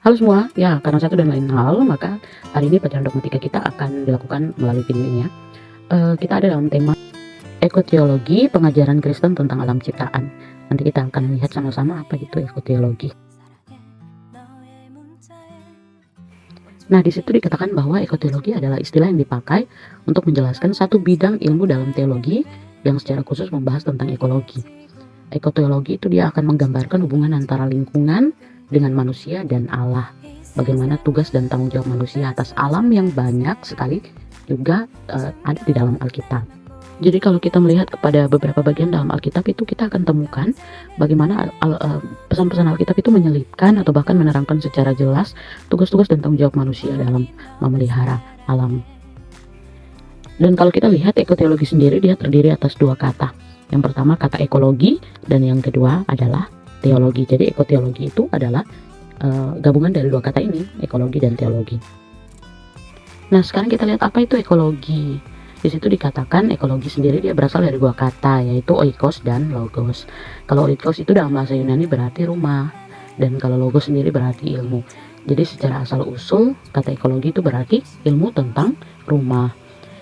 Halo semua, ya karena satu dan lain hal, maka hari ini pelajaran dogmatika kita akan dilakukan melalui video ini ya. Kita ada dalam tema ekoteologi, pengajaran Kristen tentang alam ciptaan. Nanti kita akan lihat sama-sama apa itu ekoteologi. Nah, di situ dikatakan bahwa ekoteologi adalah istilah yang dipakai untuk menjelaskan satu bidang ilmu dalam teologi yang secara khusus membahas tentang ekologi. Ekoteologi itu dia akan menggambarkan hubungan antara lingkungan dengan manusia dan Allah. Bagaimana tugas dan tanggung jawab manusia atas alam yang banyak sekali juga ada di dalam Alkitab. Jadi kalau kita melihat kepada beberapa bagian dalam Alkitab itu kita akan temukan bagaimana pesan-pesan Alkitab itu menyelipkan atau bahkan menerangkan secara jelas tugas-tugas dan tanggung jawab manusia dalam memelihara alam. Dan kalau kita lihat ekoteologi sendiri dia terdiri atas dua kata. Yang pertama kata ekologi dan yang kedua adalah teologi. Jadi ekoteologi itu adalah gabungan dari dua kata ini, ekologi dan teologi. Nah, sekarang kita lihat apa itu ekologi. Di situ dikatakan ekologi sendiri dia berasal dari dua kata, yaitu oikos dan logos. Kalau oikos itu dalam bahasa Yunani berarti rumah, dan kalau logos sendiri berarti ilmu. Jadi secara asal usul kata ekologi itu berarti ilmu tentang rumah.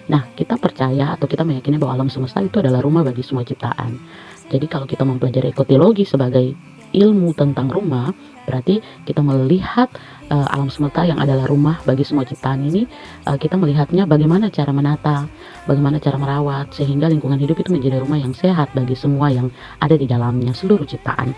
Nah, kita percaya atau kita meyakini bahwa alam semesta itu adalah rumah bagi semua ciptaan. Jadi kalau kita mempelajari ekoteologi sebagai ilmu tentang rumah, berarti kita melihat alam semesta yang adalah rumah bagi semua ciptaan ini, kita melihatnya bagaimana cara menata, bagaimana cara merawat, sehingga lingkungan hidup itu menjadi rumah yang sehat bagi semua yang ada di dalamnya, seluruh ciptaan.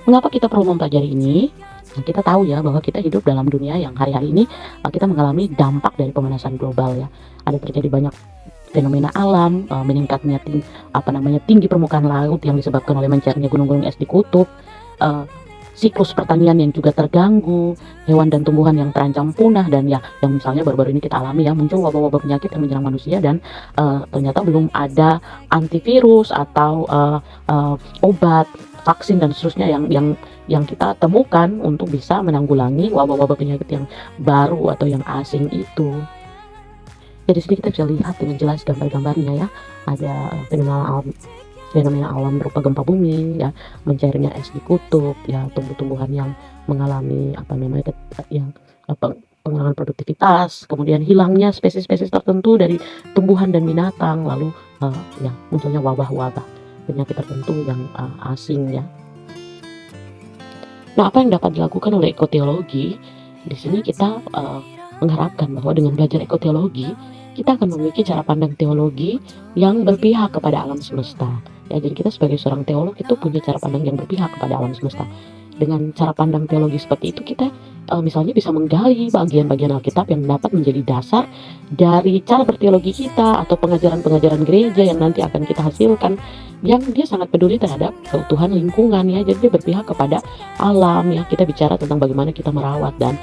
Mengapa kita perlu mempelajari ini? Nah, kita tahu ya bahwa kita hidup dalam dunia yang hari-hari ini kita mengalami dampak dari pemanasan global ya. Ada terjadi banyak fenomena alam, meningkatnya tinggi permukaan laut yang disebabkan oleh mencairnya gunung-gunung es di kutub, siklus pertanian yang juga terganggu, hewan dan tumbuhan yang terancam punah, dan ya yang misalnya baru-baru ini kita alami ya, muncul wabah-wabah penyakit yang menyerang manusia dan ternyata belum ada antivirus atau obat, vaksin dan seterusnya yang kita temukan untuk bisa menanggulangi wabah-wabah penyakit yang baru atau yang asing itu. Jadi sini kita bisa lihat dengan jelas gambar-gambarnya ya, ada fenomena alam berupa gempa bumi ya, mencairnya es di kutub ya, tumbuh-tumbuhan yang mengalami pengurangan produktivitas, kemudian hilangnya spesies-spesies tertentu dari tumbuhan dan binatang, lalu ya munculnya wabah-wabah penyakit tertentu yang asing ya. Nah, apa yang dapat dilakukan oleh ekoteologi? Di sini kita mengharapkan bahwa dengan belajar ekoteologi kita akan memiliki cara pandang teologi yang berpihak kepada alam semesta. Ya, jadi kita sebagai seorang teolog itu punya cara pandang yang berpihak kepada alam semesta. Dengan cara pandang teologi seperti itu kita misalnya bisa menggali bagian-bagian Alkitab yang dapat menjadi dasar dari cara berteologi kita atau pengajaran-pengajaran gereja yang nanti akan kita hasilkan, yang dia sangat peduli terhadap keutuhan lingkungan ya. Jadi dia berpihak kepada alam ya. Kita bicara tentang bagaimana kita merawat dan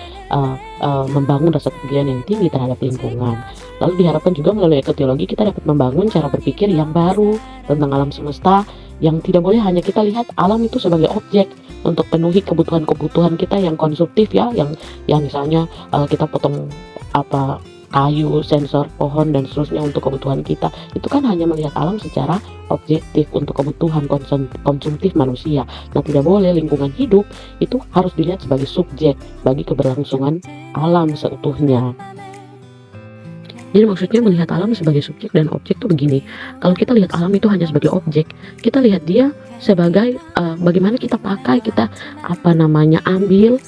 membangun rasa kepedulian yang tinggi terhadap lingkungan. Lalu diharapkan juga melalui ekoteologi kita dapat membangun cara berpikir yang baru tentang alam semesta, yang tidak boleh hanya kita lihat alam itu sebagai objek untuk penuhi kebutuhan-kebutuhan kita yang konsumtif ya, yang misalnya kita potong kayu, sensor pohon dan seterusnya untuk kebutuhan kita. Itu kan hanya melihat alam secara objektif untuk kebutuhan konsumtif manusia. Nah, tidak boleh lingkungan hidup itu harus dilihat sebagai subjek bagi keberlangsungan alam seutuhnya. Jadi maksudnya melihat alam sebagai subjek dan objek tuh begini. Kalau kita lihat alam itu hanya sebagai objek, kita lihat dia sebagai bagaimana kita pakai, kita ambil,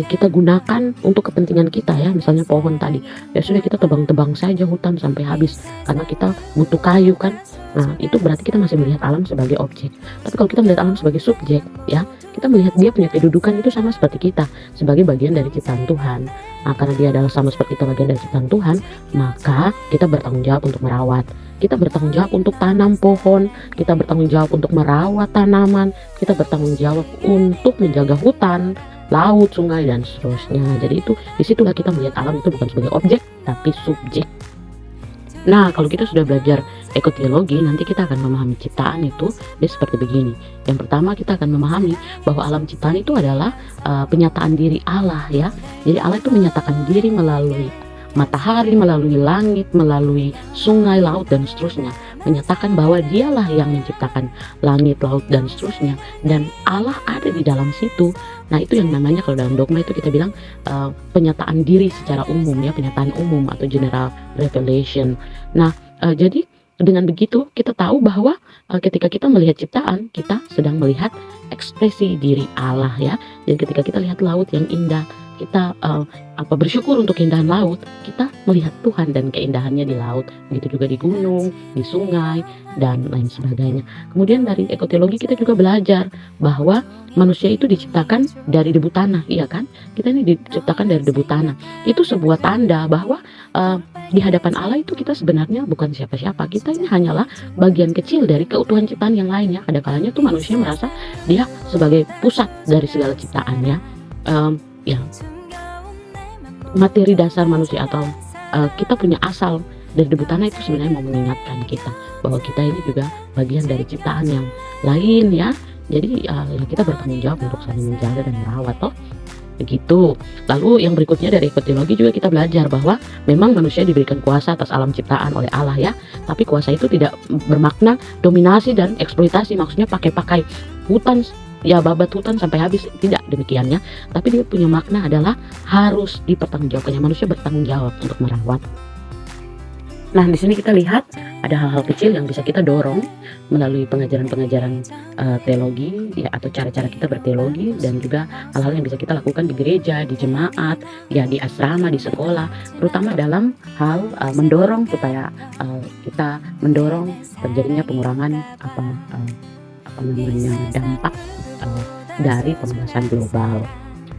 kita gunakan untuk kepentingan kita ya. Misalnya pohon tadi, ya sudah kita tebang-tebang saja hutan sampai habis karena kita butuh kayu kan. Nah, itu berarti kita masih melihat alam sebagai objek. Tapi kalau kita melihat alam sebagai subjek ya, kita melihat dia punya kedudukan itu sama seperti kita, sebagai bagian dari ciptaan Tuhan. Nah, karena dia adalah sama seperti kita bagian dari ciptaan Tuhan, maka kita bertanggung jawab untuk merawat. Kita bertanggung jawab untuk tanam pohon, kita bertanggung jawab untuk merawat tanaman, kita bertanggung jawab untuk menjaga hutan, laut, sungai dan seterusnya. Jadi itu disitulah kita melihat alam itu bukan sebagai objek tapi subjek. Nah, kalau kita sudah belajar ekoteologi, nanti kita akan memahami ciptaan itu dia seperti begini. Yang pertama, kita akan memahami bahwa alam ciptaan itu adalah penyataan diri Allah ya. Jadi Allah itu menyatakan diri melalui matahari, melalui langit, melalui sungai, laut dan seterusnya. menyatakan bahwa dialah yang menciptakan langit, laut, dan seterusnya, dan Allah ada di dalam situ. Nah, itu yang namanya kalau dalam dogma itu kita bilang penyataan diri secara umum ya, penyataan umum atau general revelation. Nah, jadi dengan begitu kita tahu bahwa ketika kita melihat ciptaan, kita sedang melihat ekspresi diri Allah ya. Dan ketika kita lihat laut yang indah, kita bersyukur untuk keindahan laut, kita melihat Tuhan dan keindahannya di laut. Begitu juga di gunung, di sungai, dan lain sebagainya. Kemudian dari ekoteologi kita juga belajar bahwa manusia itu diciptakan dari debu tanah, iya kan? Kita ini diciptakan dari debu tanah. Itu sebuah tanda bahwa di hadapan Allah itu kita sebenarnya bukan siapa-siapa. Kita ini hanyalah bagian kecil dari keutuhan ciptaan yang lainnya. Ada kalanya tuh manusia merasa dia sebagai pusat dari segala ciptaannya. Ya, materi dasar manusia atau kita punya asal dari debu tanah itu sebenarnya mau mengingatkan kita bahwa kita ini juga bagian dari ciptaan yang lain ya. Jadi ya kita bertanggung jawab untuk saling menjaga dan merawat toh. Begitu. Lalu yang berikutnya dari ekoteologi juga kita belajar bahwa memang manusia diberikan kuasa atas alam ciptaan oleh Allah ya. Tapi kuasa itu tidak bermakna dominasi dan eksploitasi, maksudnya pakai hutan ya, babat hutan sampai habis, tidak demikiannya. Tapi dia punya makna adalah harus dipertanggungjawabkannya, manusia bertanggung jawab untuk merawat. Nah, di sini kita lihat ada hal-hal kecil yang bisa kita dorong melalui pengajaran-pengajaran teologi ya, atau cara-cara kita berteologi, dan juga hal-hal yang bisa kita lakukan di gereja, di jemaat, ya di asrama, di sekolah, terutama dalam hal mendorong supaya kita mendorong terjadinya pengurangan dampak dari pemanasan global.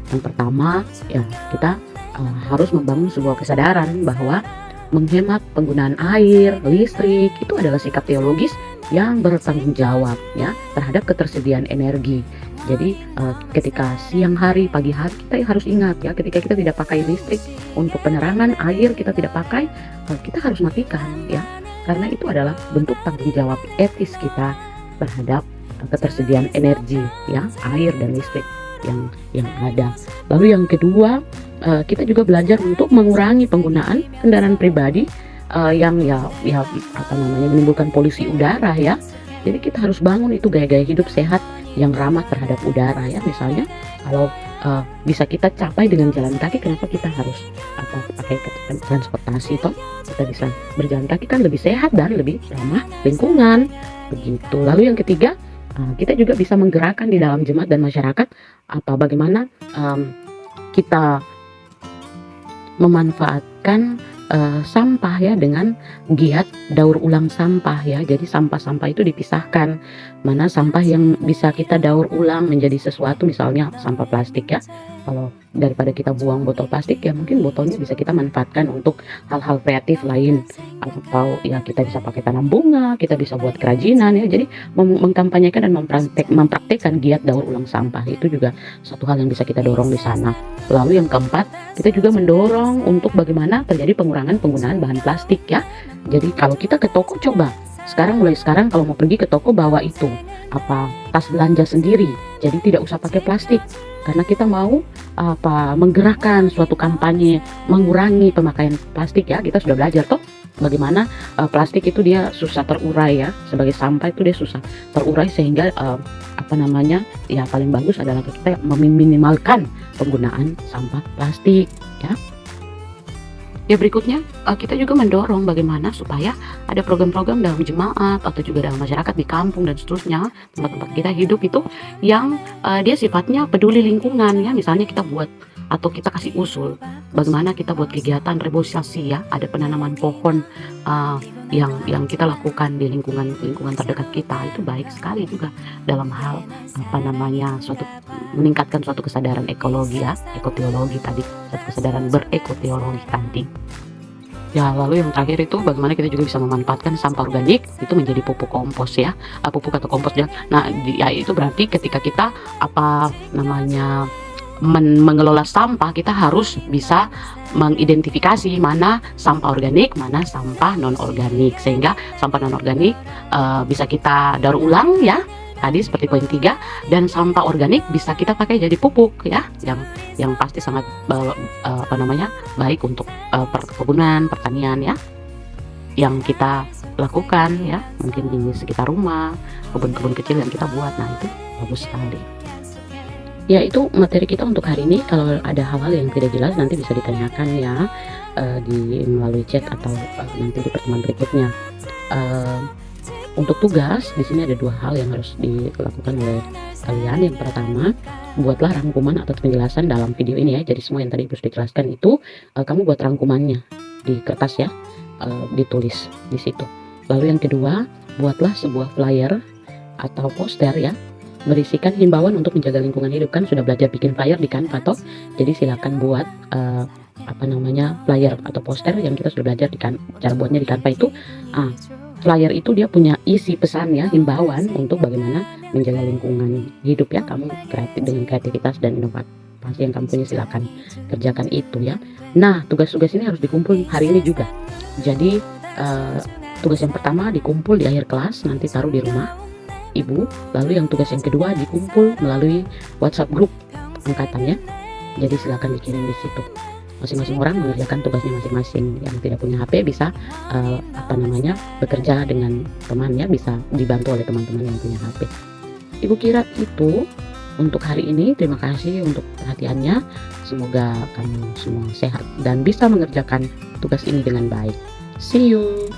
Yang pertama ya, kita harus membangun sebuah kesadaran bahwa menghemat penggunaan air, listrik itu adalah sikap teologis yang bertanggung jawab ya terhadap ketersediaan energi. Jadi ketika siang hari, pagi hari, kita harus ingat ya, ketika kita tidak pakai listrik untuk penerangan, air kita tidak pakai, kita harus matikan ya, karena itu adalah bentuk tanggung jawab etis kita terhadap ketersediaan energi ya, air dan listrik yang ada. Lalu yang kedua, kita juga belajar untuk mengurangi penggunaan kendaraan pribadi yang menimbulkan polusi udara ya. Jadi kita harus bangun itu gaya-gaya hidup sehat yang ramah terhadap udara ya. Misalnya kalau bisa kita capai dengan jalan kaki, kenapa kita harus pakai transportasi toh? Kita bisa berjalan kaki kan lebih sehat dan lebih ramah lingkungan begitu. Lalu yang ketiga, kita juga bisa menggerakkan di dalam jemaat dan masyarakat bagaimana kita memanfaatkan sampah ya dengan giat daur ulang sampah ya. Jadi sampah-sampah itu dipisahkan, mana sampah yang bisa kita daur ulang menjadi sesuatu, misalnya sampah plastik ya. Kalau daripada kita buang botol plastik ya, mungkin botolnya bisa kita manfaatkan untuk hal-hal kreatif lain, atau ya kita bisa pakai tanam bunga, kita bisa buat kerajinan ya. Jadi mengkampanyekan dan mempraktekkan giat daur ulang sampah itu juga satu hal yang bisa kita dorong di sana. Lalu yang keempat, kita juga mendorong untuk bagaimana terjadi pengurangan penggunaan bahan plastik ya. Jadi kalau kita ke toko, coba mulai sekarang kalau mau pergi ke toko bawa itu tas belanja sendiri, jadi tidak usah pakai plastik, karena kita mau menggerakkan suatu kampanye mengurangi pemakaian plastik ya. Kita sudah belajar toh bagaimana plastik itu dia susah terurai ya, sebagai sampah itu dia susah terurai, sehingga ya paling bagus adalah kita meminimalkan penggunaan sampah plastik ya. Ya berikutnya, kita juga mendorong bagaimana supaya ada program-program dalam jemaat atau juga dalam masyarakat di kampung dan seterusnya, tempat-tempat kita hidup itu yang dia sifatnya peduli lingkungan ya. Misalnya kita buat atau kita kasih usul bagaimana kita buat kegiatan reboisasi ya, ada penanaman pohon yang kita lakukan di lingkungan terdekat kita. Itu baik sekali juga dalam hal meningkatkan suatu kesadaran ekologi ya, ekoteologi tadi, suatu kesadaran berekoteologi tadi. Ya, lalu yang terakhir itu bagaimana kita juga bisa memanfaatkan sampah organik itu menjadi pupuk kompos ya, pupuk atau kompos ya. Nah, ya itu berarti ketika kita mengelola sampah, kita harus bisa mengidentifikasi mana sampah organik, mana sampah non organik, sehingga sampah non organik bisa kita daur ulang ya, tadi seperti poin 3, dan sampah organik bisa kita pakai jadi pupuk ya, yang pasti sangat baik untuk perkebunan, pertanian ya, yang kita lakukan ya, mungkin di sekitar rumah, kebun-kebun kecil yang kita buat. Nah, itu bagus sekali. Ya, itu materi kita untuk hari ini. Kalau ada hal-hal yang tidak jelas nanti bisa ditanyakan ya, di melalui chat atau nanti di pertemuan berikutnya. Untuk tugas di sini ada 2 hal yang harus dilakukan oleh kalian. Yang pertama, buatlah rangkuman atau penjelasan dalam video ini ya. Jadi semua yang tadi Ibu sudah jelaskan itu kamu buat rangkumannya di kertas ya, ditulis di situ. Lalu yang kedua, buatlah sebuah flyer atau poster ya, berisikan himbauan untuk menjaga lingkungan hidup. Kan sudah belajar bikin flyer di Canva toh, jadi silakan buat flyer atau poster yang kita sudah belajar cara buatnya di Canva itu. Flyer itu dia punya isi pesan ya, himbauan untuk bagaimana menjaga lingkungan hidup ya. Kamu kreatif dengan kreativitas dan inovasi yang kamu punya, silakan kerjakan itu ya. Nah, tugas-tugas ini harus dikumpul hari ini juga. Jadi tugas yang pertama dikumpul di akhir kelas, nanti taruh di rumah Ibu. Lalu yang tugas yang kedua dikumpul melalui WhatsApp grup angkatannya. Jadi silakan dikirim di situ. Masing-masing orang mengerjakan tugasnya masing-masing. Yang tidak punya HP bisa bekerja dengan teman ya, bisa dibantu oleh teman-teman yang punya HP. Ibu kira itu untuk hari ini. Terima kasih untuk perhatiannya. Semoga kamu semua sehat dan bisa mengerjakan tugas ini dengan baik. See you.